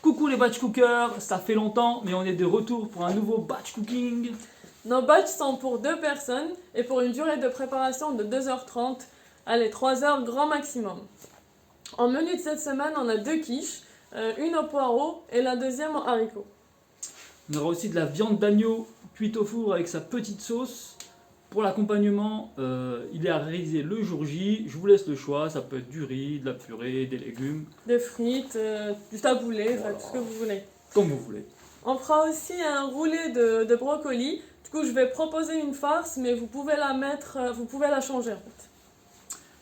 Coucou les batch cookers, ça fait longtemps, mais on est de retour pour un nouveau batch cooking. Nos batchs sont pour 2 personnes et pour une durée de préparation de 2h30, allez 3h grand maximum. En menu de cette semaine, on a 2 quiches, une au poireau et la deuxième au haricot. On aura aussi de la viande d'agneau cuite au four avec sa petite sauce. Pour l'accompagnement, il est à réaliser le jour J. Je vous laisse le choix, ça peut être du riz, de la purée, des légumes, Des frites, du taboulé, enfin, tout ce que vous voulez. comme vous voulez. On fera aussi un roulé de brocoli. Du coup, je vais proposer une farce, mais vous pouvez la changer en fait.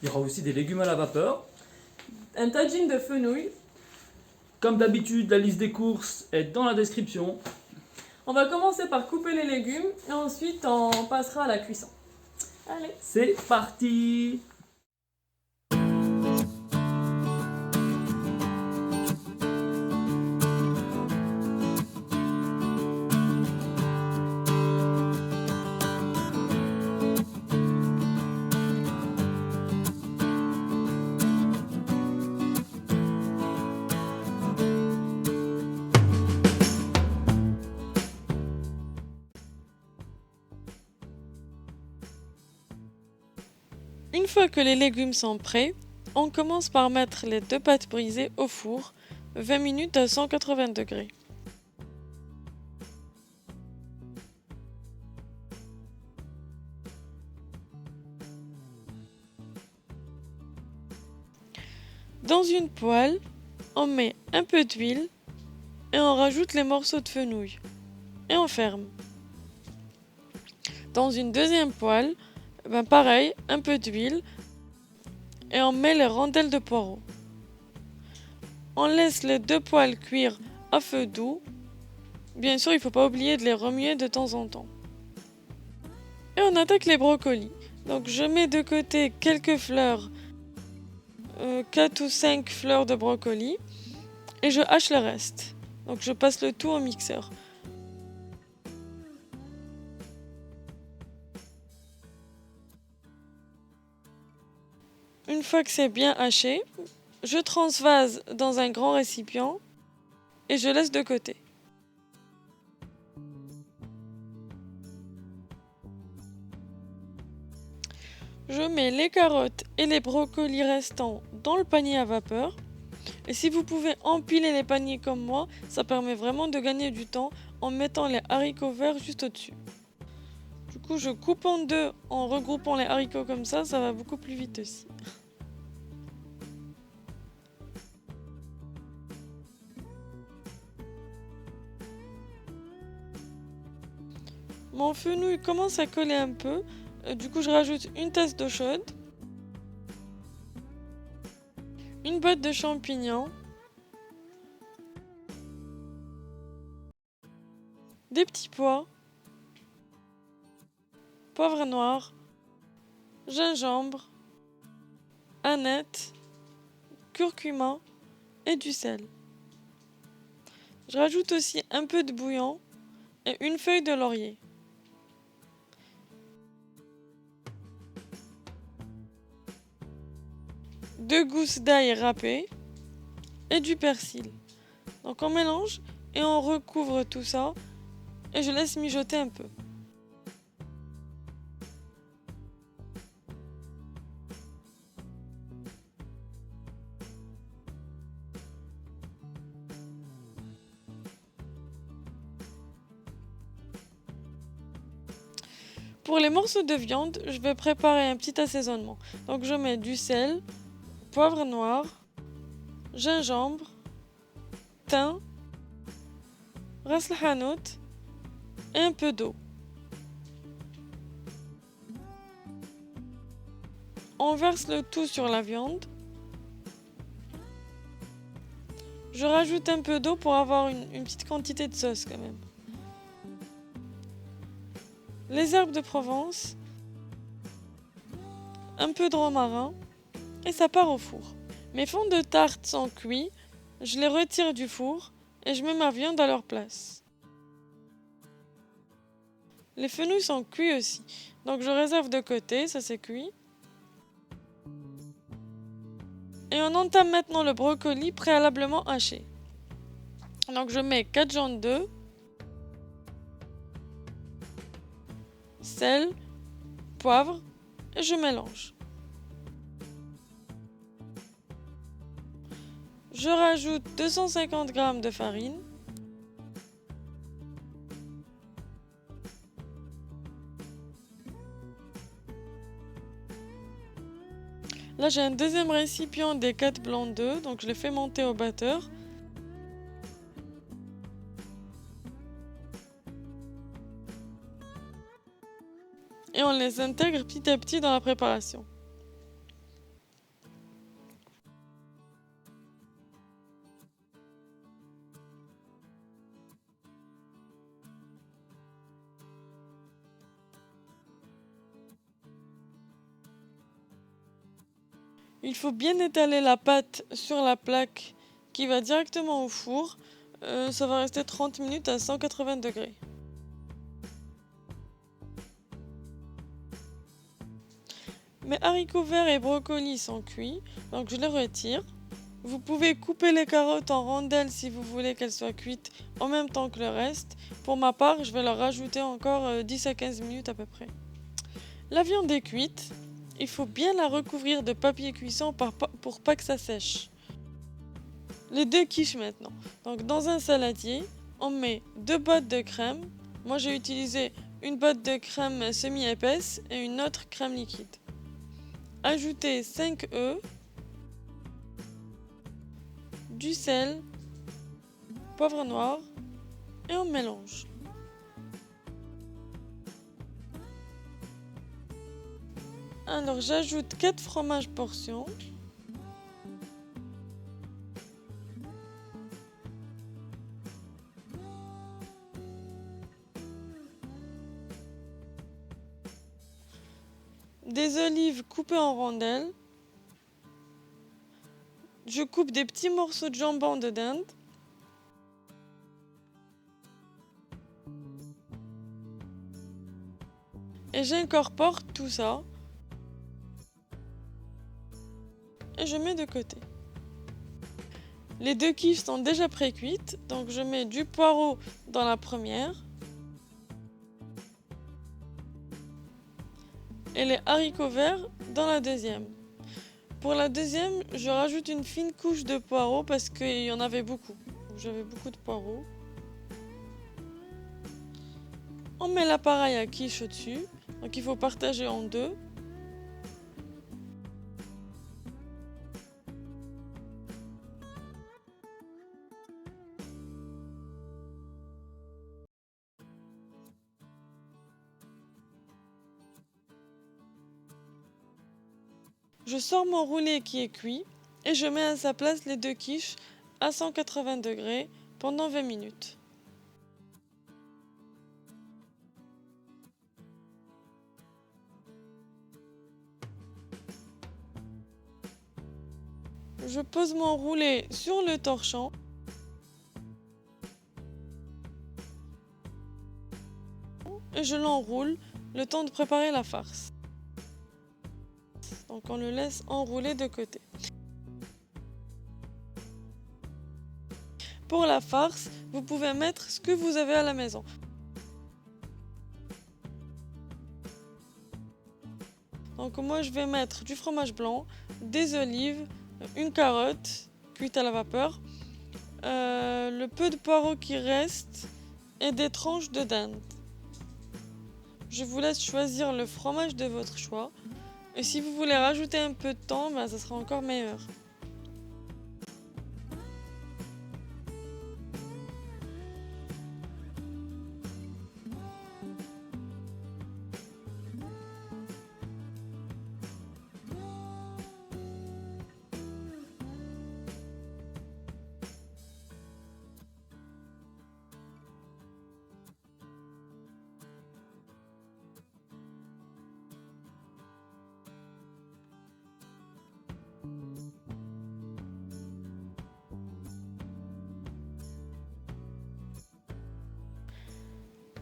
Il y aura aussi des légumes à la vapeur. Un tagine de fenouil. Comme d'habitude, la liste des courses est dans la description. On va commencer par couper les légumes et ensuite on passera à la cuisson. Allez. C'est parti! Une fois que les légumes sont prêts, on commence par mettre les 2 pâtes brisées au four, 20 minutes à 180 degrés. Dans une poêle, on met un peu d'huile et on rajoute les morceaux de fenouil et on ferme. Dans une deuxième poêle, pareil, un peu d'huile et on met les rondelles de poireaux. On laisse les 2 poêles cuire à feu doux. Bien sûr, il ne faut pas oublier de les remuer de temps en temps. Et on attaque les brocolis. Donc je mets de côté quelques fleurs, 4 ou 5 fleurs de brocoli et je hache le reste. Donc je passe le tout au mixeur. Une fois que c'est bien haché, je transvase dans un grand récipient et je laisse de côté. Je mets les carottes et les brocolis restants dans le panier à vapeur. Et si vous pouvez empiler les paniers comme moi, ça permet vraiment de gagner du temps en mettant les haricots verts juste au-dessus. Du coup, je coupe en deux en regroupant les haricots comme ça va beaucoup plus vite aussi. Mon fenouil commence à coller un peu, du coup je rajoute une tasse d'eau chaude, une botte de champignons, des petits pois, poivre noir, gingembre, aneth, curcuma et du sel. Je rajoute aussi un peu de bouillon et une feuille de laurier. Deux gousses d'ail râpées et du persil. Donc on mélange et on recouvre tout ça et je laisse mijoter un peu. Pour les morceaux de viande, je vais préparer un petit assaisonnement. Donc je mets du sel, poivre noir, gingembre, thym, ras el hanout et un peu d'eau. On verse le tout sur la viande. Je rajoute un peu d'eau pour avoir une petite quantité de sauce quand même. Les herbes de Provence, un peu de romarin et ça part au four. Mes fonds de tarte sont cuits, je les retire du four et je mets ma viande à leur place. Les fenouils sont cuits aussi, donc je réserve de côté, ça c'est cuit. Et on entame maintenant le brocoli préalablement haché. Donc je mets 4 jaunes d'œufs, sel, poivre et je mélange. Je rajoute 250 g de farine. Là, j'ai un deuxième récipient des 4 blancs d'œufs, donc je les fais monter au batteur. Et on les intègre petit à petit dans la préparation. Il faut bien étaler la pâte sur la plaque qui va directement au four. Ça va rester 30 minutes à 180 degrés. Mes haricots verts et brocolis sont cuits, donc je les retire. Vous pouvez couper les carottes en rondelles si vous voulez qu'elles soient cuites en même temps que le reste. Pour ma part, je vais leur rajouter encore 10 à 15 minutes à peu près. La viande est cuite. Il faut bien la recouvrir de papier cuisson pour pas que ça sèche. Les 2 quiches maintenant. Donc dans un saladier, on met 2 bottes de crème. Moi j'ai utilisé une botte de crème semi-épaisse et une autre crème liquide. Ajoutez 5 œufs, du sel, poivre noir et on mélange. Alors j'ajoute 4 fromages portions. Des olives coupées en rondelles. Je coupe des petits morceaux de jambon de dinde. Et j'incorpore tout ça. Et je mets de côté. Les 2 quiches sont déjà pré-cuites, donc je mets du poireau dans la première et les haricots verts dans la deuxième. Pour la deuxième, je rajoute une fine couche de poireau parce qu'il y en avait beaucoup. J'avais beaucoup de poireaux. On met l'appareil à quiche au-dessus, donc il faut partager en 2. Je sors mon roulé qui est cuit et je mets à sa place les 2 quiches à 180 degrés pendant 20 minutes. Je pose mon roulé sur le torchon. Et je l'enroule le temps de préparer la farce. Donc on le laisse enrouler de côté. Pour la farce, vous pouvez mettre ce que vous avez à la maison. Donc moi je vais mettre du fromage blanc, des olives, une carotte cuite à la vapeur, le peu de poireaux qui reste et des tranches de dinde. Je vous laisse choisir le fromage de votre choix. Et si vous voulez rajouter un peu de temps, ça sera encore meilleur.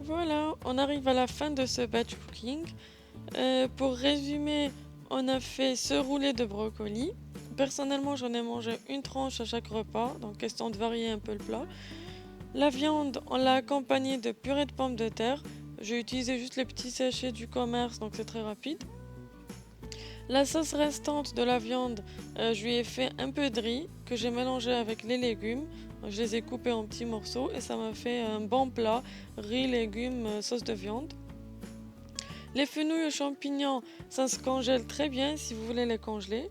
Voilà, on arrive à la fin de ce batch cooking. Pour résumer, on a fait ce roulé de brocoli. Personnellement, j'en ai mangé une tranche à chaque repas, donc question de varier un peu le plat. La viande, on l'a accompagnée de purée de pommes de terre. J'ai utilisé juste les petits sachets du commerce, donc c'est très rapide. La sauce restante de la viande, je lui ai fait un peu de riz que j'ai mélangé avec les légumes. Je les ai coupés en petits morceaux et ça m'a fait un bon plat, riz, légumes, sauce de viande. Les fenouils aux champignons, ça se congèle très bien si vous voulez les congeler.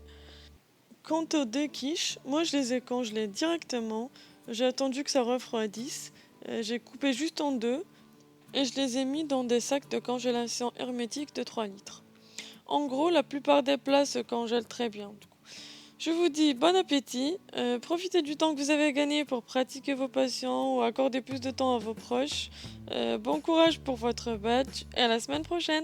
Quant aux deux quiches, moi je les ai congelées directement. J'ai attendu que ça refroidisse. J'ai coupé juste en deux et je les ai mis dans des sacs de congélation hermétique de 3 litres. En gros, la plupart des plats se congèlent très bien. Je vous dis bon appétit, profitez du temps que vous avez gagné pour pratiquer vos passions ou accorder plus de temps à vos proches. Bon courage pour votre badge et à la semaine prochaine.